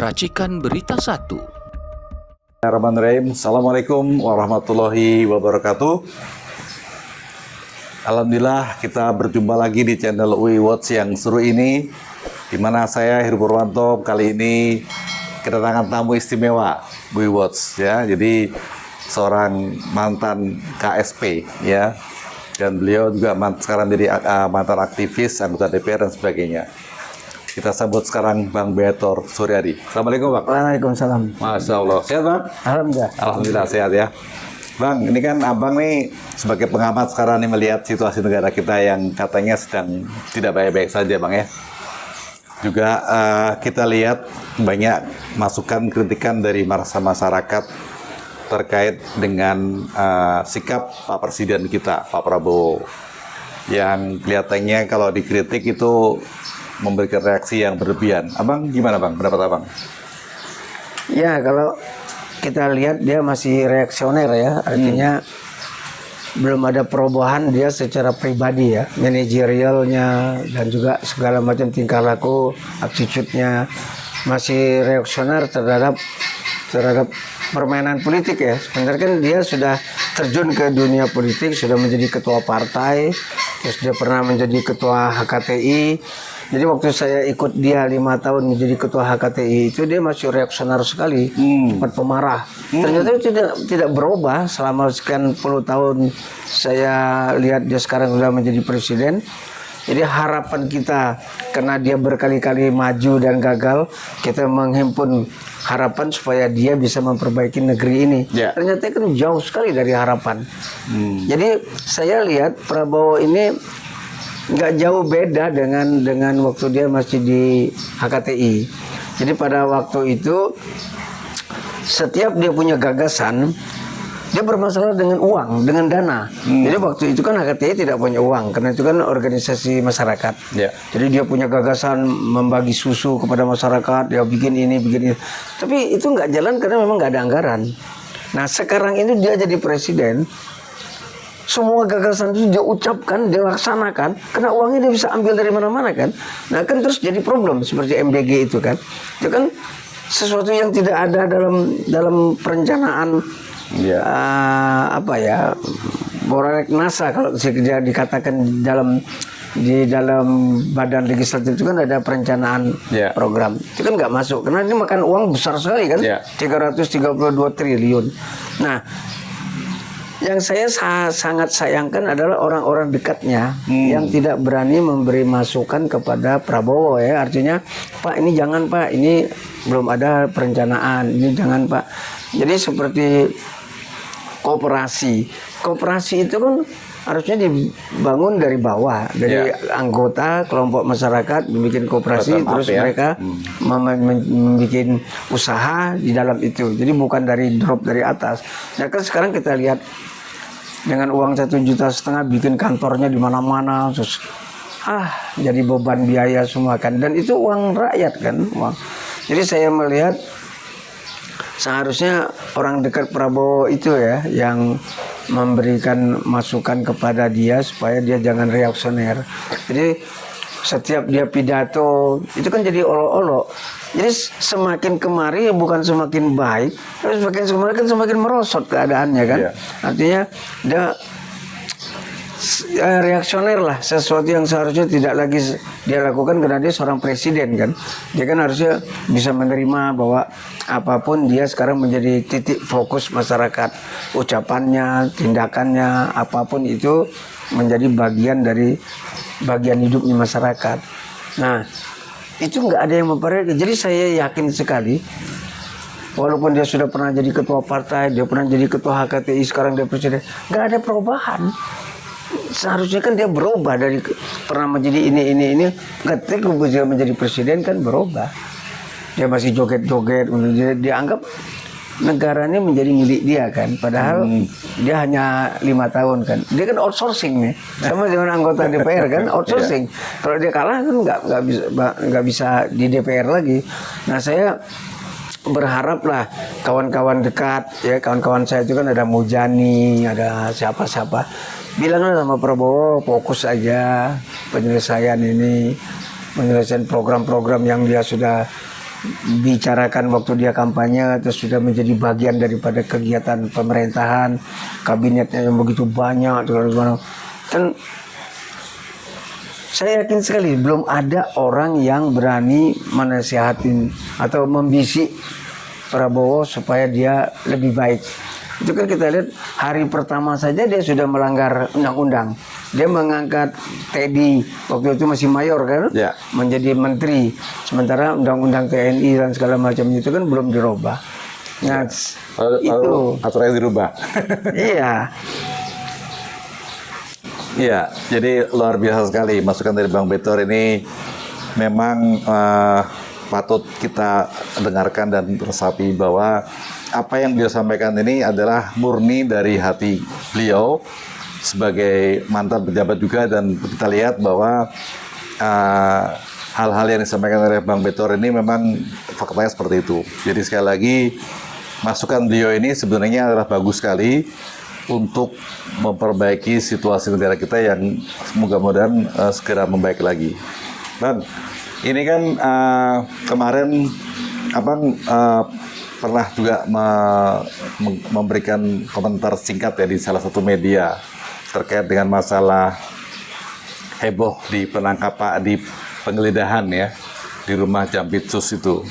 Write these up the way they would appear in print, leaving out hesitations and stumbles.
Racikan Berita 1. Bismillahirrahmanirrahim. Assalamualaikum warahmatullahi wabarakatuh. Alhamdulillah kita berjumpa lagi di channel UI Watch yang seru ini, di mana saya Heru Purwanto kali ini kedatangan tamu istimewa UI Watch ya. Jadi seorang mantan KSP ya, dan beliau juga sekarang jadi mantan aktivis, anggota DPR dan sebagainya. Kita sambut sekarang Bang Beator Suryadi. Assalamualaikum Bang. Waalaikumsalam. Masya Allah. Sehat Bang? Alhamdulillah. Alhamdulillah sehat ya. Bang, ini kan Abang nih sebagai pengamat sekarang nih melihat situasi negara kita yang katanya sedang tidak baik-baik saja Bang ya. Juga kita lihat banyak masukan kritikan dari masyarakat terkait dengan sikap Pak Presiden kita, Pak Prabowo. Yang kelihatannya kalau dikritik itu memberikan reaksi yang berlebihan. Abang gimana Bang, pendapat Abang? Ya, kalau kita lihat dia masih reaksioner ya, artinya belum ada perubahan dia secara pribadi ya, manajerialnya dan juga segala macam tingkah laku, attitude-nya masih reaksioner terhadap permainan politik ya. Sebenarnya kan dia sudah terjun ke dunia politik, sudah menjadi ketua partai, terus dia pernah menjadi ketua HKTI. Jadi waktu saya ikut dia 5 tahun menjadi ketua HKTI itu dia masih reaksioner sekali, cepat pemarah. Ternyata tidak berubah selama sekian puluh tahun. Saya lihat dia sekarang sudah menjadi presiden. Jadi harapan kita, karena dia berkali-kali maju dan gagal, kita menghimpun harapan supaya dia bisa memperbaiki negeri ini. Ternyata kan jauh sekali dari harapan. Jadi saya lihat Prabowo ini nggak jauh beda dengan waktu dia masih di HKTI. Jadi pada waktu itu setiap dia punya gagasan, dia bermasalah dengan uang, dengan dana. Jadi waktu itu kan HKTI tidak punya uang, karena itu kan organisasi masyarakat. Jadi dia punya gagasan membagi susu kepada masyarakat, dia bikin ini, bikin ini. Tapi itu nggak jalan karena memang nggak ada anggaran. Nah sekarang ini dia jadi presiden, semua gagasan itu dia ucapkan, dia laksanakan, karena uangnya dia bisa ambil dari mana-mana kan. Nah kan terus jadi problem seperti MBG itu kan. Itu kan sesuatu yang tidak ada dalam perencanaan Prolegnas kalau dia dikatakan di dalam badan legislatif itu kan ada perencanaan program. Itu kan nggak masuk karena ini makan uang besar sekali kan, 332 triliun. Nah, yang saya sangat sayangkan adalah orang-orang dekatnya yang tidak berani memberi masukan kepada Prabowo ya. Artinya, Pak ini jangan Pak, ini belum ada perencanaan, ini jangan Pak. Jadi seperti koperasi. Koperasi itu kan harusnya dibangun dari bawah, dari anggota kelompok masyarakat membuat koperasi, terus mereka membuat usaha di dalam itu. Jadi bukan dari drop dari atas. Nah kan sekarang kita lihat dengan uang 1,5 juta bikin kantornya di mana-mana, terus jadi beban biaya semua kan, dan itu uang rakyat kan, uang. Jadi saya melihat seharusnya orang dekat Prabowo itu ya yang memberikan masukan kepada dia supaya dia jangan reaksioner. Jadi setiap dia pidato itu kan jadi olok-olok. Jadi semakin kemari bukan semakin baik, tapi semakin kemari kan semakin merosot keadaannya kan. Artinya dia reaksioner lah, sesuatu yang seharusnya tidak lagi dia lakukan karena dia seorang presiden kan. Dia kan harusnya bisa menerima bahwa apapun dia sekarang menjadi titik fokus masyarakat. Ucapannya, tindakannya, apapun itu menjadi bagian dari bagian hidupnya masyarakat. Nah, itu nggak ada yang memperhatikan. Jadi saya yakin sekali, walaupun dia sudah pernah jadi ketua partai, dia pernah jadi ketua HKTI, sekarang dia presiden, nggak ada perubahan. Seharusnya kan dia berubah dari pernah menjadi ini, ketika dia menjadi presiden kan berubah. Dia masih joget-joget, dianggap negaranya menjadi milik dia kan, padahal dia hanya 5 tahun kan. Dia kan outsourcing nih, sama dengan anggota DPR kan outsourcing. Kalau dia kalah kan nggak bisa di DPR lagi. Nah saya berharaplah kawan-kawan dekat ya, kawan-kawan saya itu kan ada Mujani, ada siapa-siapa, bilanglah sama Prabowo fokus aja penyelesaian ini, penyelesaian program-program yang dia sudah bicarakan waktu dia kampanye, terus sudah menjadi bagian daripada kegiatan pemerintahan, kabinetnya yang begitu banyak, kan saya yakin sekali belum ada orang yang berani menasihatin atau membisik Prabowo supaya dia lebih baik. Itu kan kita lihat hari pertama saja dia sudah melanggar undang-undang. Dia mengangkat Teddy, waktu itu masih mayor kan, Ya. menjadi menteri. Sementara undang-undang TNI dan segala macam itu kan belum dirubah. Nah, itu aturannya dirubah. iya. Iya, jadi luar biasa sekali masukan dari Bang Betor ini memang patut kita dengarkan dan resapi bahwa apa yang beliau sampaikan ini adalah murni dari hati beliau sebagai mantan pejabat juga, dan kita lihat bahwa hal-hal yang disampaikan oleh Bang Betor ini memang faktanya seperti itu. Jadi sekali lagi masukan beliau ini sebenarnya adalah bagus sekali untuk memperbaiki situasi negara kita yang mudah-mudahan segera membaik lagi. Bang, ini kan kemarin Abang pernah juga memberikan komentar singkat ya di salah satu media terkait dengan masalah heboh di penggeledahan ya di rumah Jampitsus itu.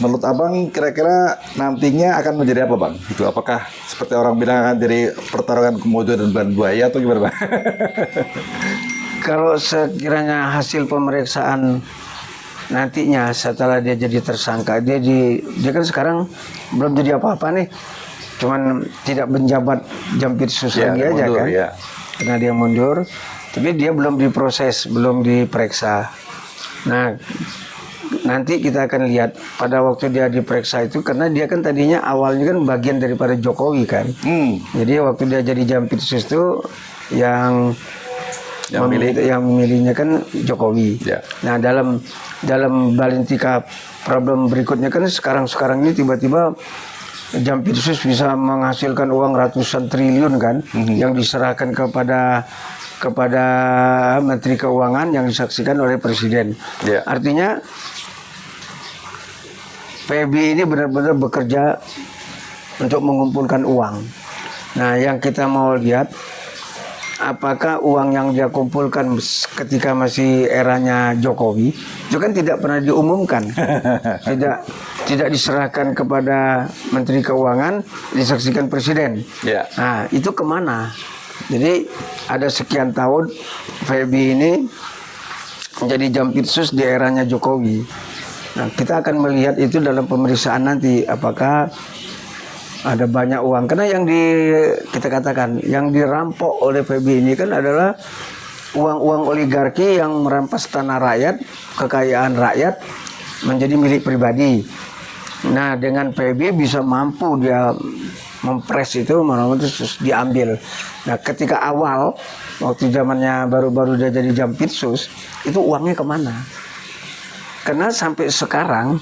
Menurut Abang kira-kira nantinya akan menjadi apa, Bang? Itu apakah seperti orang bilang akan jadi pertarungan komodo dan ban buaya atau gimana, Bang? Kalau sekiranya hasil pemeriksaan nantinya setelah dia jadi tersangka, dia kan sekarang belum jadi apa-apa nih, cuman tidak menjabat Jampitsus Ya, lagi aja mundur, kan, ya. karena dia mundur, tapi dia belum diproses, belum diperiksa. Nah, nanti kita akan lihat pada waktu dia diperiksa itu, karena dia kan tadinya awalnya kan bagian daripada Jokowi kan. Jadi waktu dia jadi Jampitsus itu yang memilihnya kan Jokowi. Ya. Nah, dalam balintika problem berikutnya kan sekarang ini tiba-tiba Jampitsus bisa menghasilkan uang ratusan triliun kan, yang diserahkan kepada Menteri Keuangan yang disaksikan oleh Presiden. Ya. Artinya PB ini benar-benar bekerja untuk mengumpulkan uang. Nah, yang kita mau lihat, apakah uang yang dia kumpulkan ketika masih eranya Jokowi itu kan tidak pernah diumumkan, tidak diserahkan kepada Menteri Keuangan, disaksikan Presiden. Ya. Nah, itu kemana? Jadi ada sekian tahun PB ini menjadi Jampitsus di eranya Jokowi. Nah, kita akan melihat itu dalam pemeriksaan nanti, apakah ada banyak uang. Karena kita katakan yang dirampok oleh PB ini kan adalah uang-uang oligarki yang merampas tanah rakyat, kekayaan rakyat menjadi milik pribadi. Nah, dengan PB bisa mampu dia mempres itu, terus diambil. Nah, ketika awal waktu zamannya baru-baru dia jadi Jampitsus, itu uangnya kemana? Karena sampai sekarang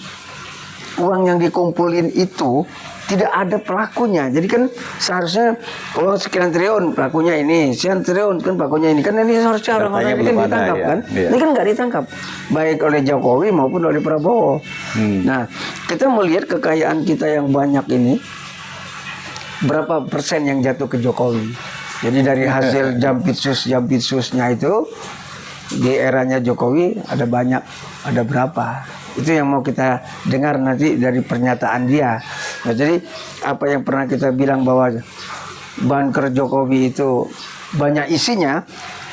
uang yang dikumpulin itu tidak ada pelakunya. Jadi kan seharusnya uang sekian triliun pelakunya ini, sekian triliun kan pelakunya ini. Kan ini seharusnya orang-orang ini kan ditangkap ya. kan. Iya. Ini kan nggak ditangkap, baik oleh Jokowi maupun oleh Prabowo. Nah, kita melihat kekayaan kita yang banyak ini, berapa persen yang jatuh ke Jokowi. Jadi dari hasil Jampitsusnya itu di eranya Jokowi ada banyak, ada berapa? Itu yang mau kita dengar nanti dari pernyataan dia. Nah, jadi apa yang pernah kita bilang bahwa banker Jokowi itu banyak isinya,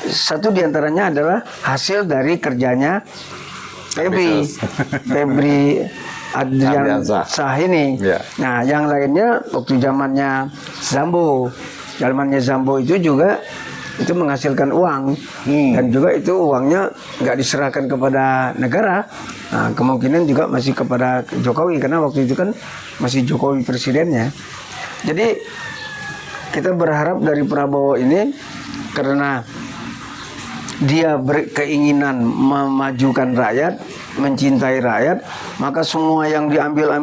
satu diantaranya adalah hasil dari kerjanya Febri Adrian Sah ini. Ya. Nah, yang lainnya waktu zamannya Zambo itu juga itu menghasilkan uang, dan juga itu uangnya nggak diserahkan kepada negara. Nah, kemungkinan juga masih kepada Jokowi, karena waktu itu kan masih Jokowi presidennya. Jadi kita berharap dari Prabowo ini, karena dia berkeinginan memajukan rakyat, mencintai rakyat, maka semua yang diambil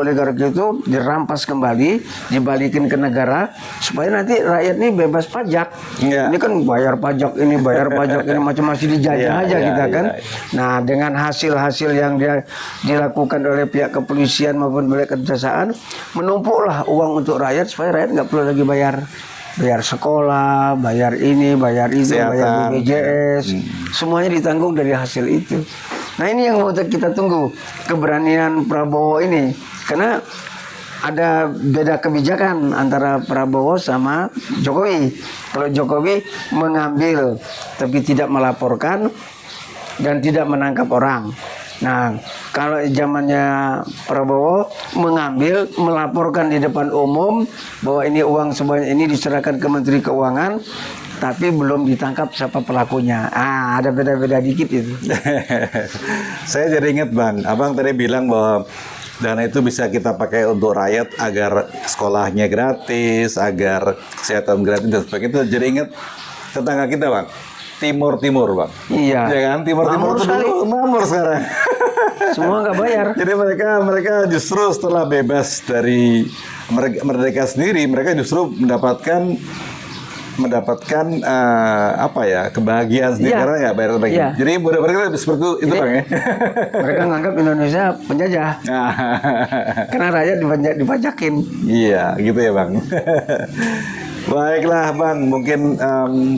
oleh rakyat itu dirampas kembali, dibalikin ke negara supaya nanti rakyat ini bebas pajak. Iya. Ini kan bayar pajak ini macam masih dijajah Iya, aja iya, kita kan. iya. Nah, dengan hasil-hasil yang dia dilakukan oleh pihak kepolisian maupun oleh kejaksaan, menumpuklah uang untuk rakyat supaya rakyat nggak perlu lagi bayar sekolah, bayar ini, bayar itu, Kesehatan. bayar BPJS, semuanya ditanggung dari hasil itu. Nah, ini yang mau kita tunggu, keberanian Prabowo ini, karena ada beda kebijakan antara Prabowo sama Jokowi. Kalau Jokowi mengambil tapi tidak melaporkan dan tidak menangkap orang. Nah, kalau zamannya Prabowo mengambil, melaporkan di depan umum bahwa ini uang sebanyak ini diserahkan ke Menteri Keuangan, tapi belum ditangkap siapa pelakunya. Ada beda-beda dikit itu. Saya jadi ingat Bang, Abang tadi bilang bahwa dana itu bisa kita pakai untuk rakyat agar sekolahnya gratis, agar kesehatan gratis dan sebagainya. Jadi ingat tetangga kita Bang, Timur Bang. Iya. Ya kan, Timur Makmur itu sekali. dulu makmur sekarang. Semua nggak bayar. Jadi mereka justru setelah bebas dari merdeka sendiri, mereka justru mendapatkan apa ya, kebahagiaan sendiri Iya. karena nggak bayar pajak. Iya. Jadi mereka seperti itu Jadi, Bang ya. Mereka nganggap Indonesia penjajah Nah, karena rakyat dipajakin. iya, gitu ya Bang. Baiklah Bang, mungkin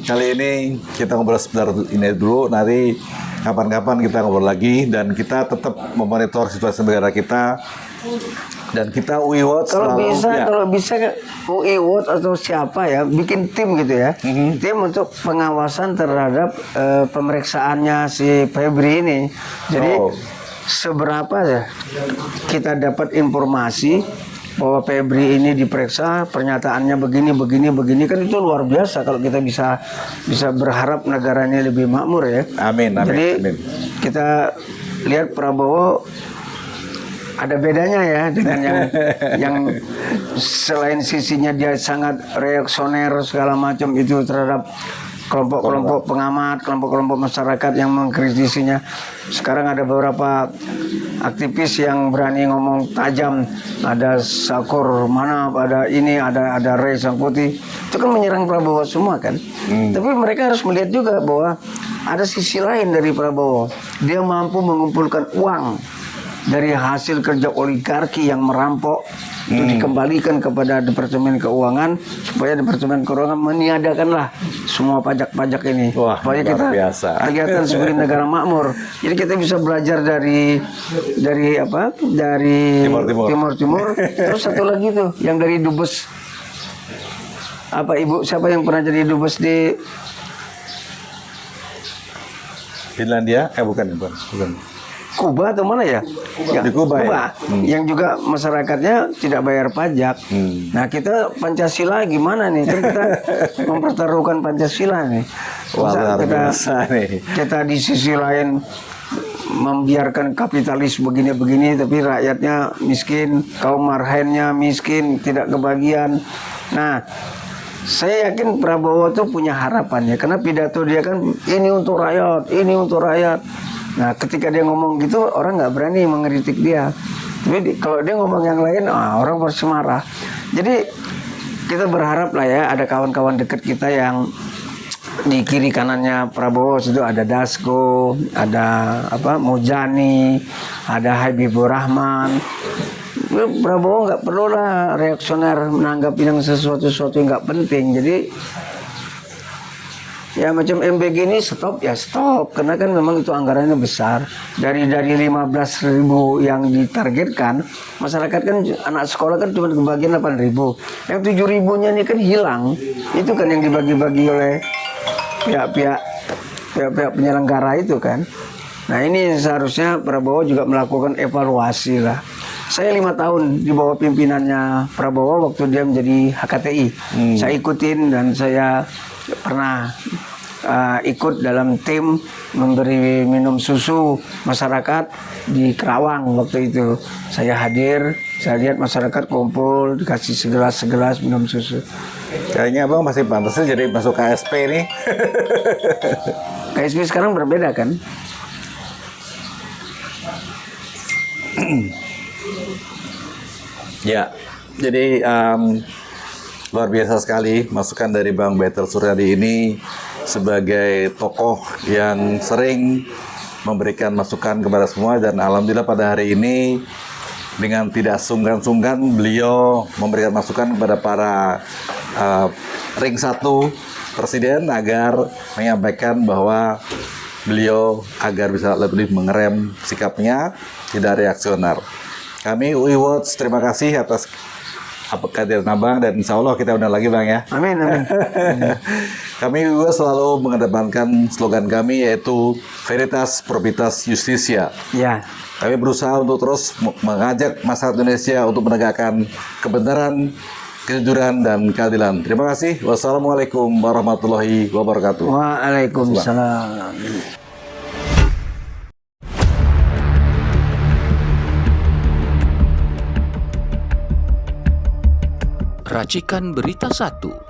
kali ini kita ngobrol sebentar ini dulu. Nanti kapan-kapan kita ngobrol lagi dan kita tetap memonitor situasi negara kita dan kita UIWatch Kalau selalu. bisa, Ya. kalau bisa UI Watch atau siapa ya bikin tim gitu ya, tim untuk pengawasan terhadap pemeriksaannya si Febri ini. Jadi Oh. seberapa ya kita dapat informasi bahwa Febri ini diperiksa, pernyataannya begini kan itu luar biasa kalau kita bisa berharap negaranya lebih makmur ya. Amin, amin, Jadi amin. kita lihat Prabowo ada bedanya ya dengan yang selain sisinya dia sangat reaksioner segala macam itu terhadap kelompok-kelompok pengamat, kelompok-kelompok masyarakat yang mengkritisinya. Sekarang ada beberapa aktivis yang berani ngomong tajam, ada Sakur mana, ada ini, ada Ray Sangkuti. Itu kan menyerang Prabowo semua kan. Tapi mereka harus melihat juga bahwa ada sisi lain dari Prabowo. Dia mampu mengumpulkan uang dari hasil kerja oligarki yang merampok itu dikembalikan kepada Departemen Keuangan supaya Departemen Keuangan meniadakanlah semua pajak-pajak ini. Wah, supaya luar kita biasa. kelihatan sebagai negara makmur. Jadi kita bisa belajar dari apa? Dari Timur. Terus satu lagi tuh yang dari Dubes apa Ibu siapa yang pernah jadi Dubes di Finlandia? Bukan. Kuba atau mana ya? Di Kuba ya? Yang juga masyarakatnya tidak bayar pajak. Nah kita Pancasila gimana nih? Kan kita mempertaruhkan Pancasila nih. Wah, Masa luar biasa nih. kita di sisi lain membiarkan kapitalis begini-begini, tapi rakyatnya miskin, kaum marhaennya miskin, tidak kebagian. Nah, saya yakin Prabowo tuh punya harapan ya, karena pidato dia kan ini untuk rakyat, ini untuk rakyat. Nah, ketika dia ngomong gitu, orang nggak berani mengkritik dia. Tapi kalau dia ngomong yang lain, orang pasti marah. Jadi kita berharap lah ya, ada kawan-kawan dekat kita yang di kiri kanannya Prabowo situ ada Dasko, ada Mujani, ada Habibur Rahman. Prabowo nggak perlu lah reaksioner menanggapi yang sesuatu yang nggak penting. Jadi ya macam MBG ini stop karena kan memang itu anggarannya besar. Dari 15.000 yang ditargetkan, masyarakat kan anak sekolah kan cuma kebagian 8.000. Yang 7.000-nya ini kan hilang. Itu kan yang dibagi-bagi oleh pihak-pihak penyelenggara itu kan. Nah ini seharusnya Prabowo juga melakukan evaluasi lah. Saya 5 tahun di bawah pimpinannya Prabowo waktu dia menjadi HKTI. Saya ikutin dan saya pernah ikut dalam tim memberi minum susu masyarakat di Kerawang waktu itu. Saya hadir, saya lihat masyarakat kumpul dikasih segelas minum susu. Kayaknya Abang masih pantasnya jadi masuk KSP nih. KSP sekarang berbeda kan? Ya, jadi luar biasa sekali masukan dari Bang Better Suryadi ini sebagai tokoh yang sering memberikan masukan kepada semua, dan alhamdulillah pada hari ini dengan tidak sungkan-sungkan beliau memberikan masukan kepada para ring 1 presiden agar menyampaikan bahwa beliau agar bisa lebih mengerem sikapnya, tidak reaksioner. Kami UI Watch terima kasih atas kehadiran Abang, dan insya Allah kita undang lagi Bang ya. Amin, amin. Kami juga selalu mengedepankan slogan kami, yaitu Veritas Probitas Justitia. Ya, Kami berusaha untuk terus mengajak masyarakat Indonesia untuk menegakkan kebenaran, kejujuran, dan keadilan. Terima kasih. Wassalamualaikum warahmatullahi wabarakatuh. waalaikumsalam. Racikan Berita 1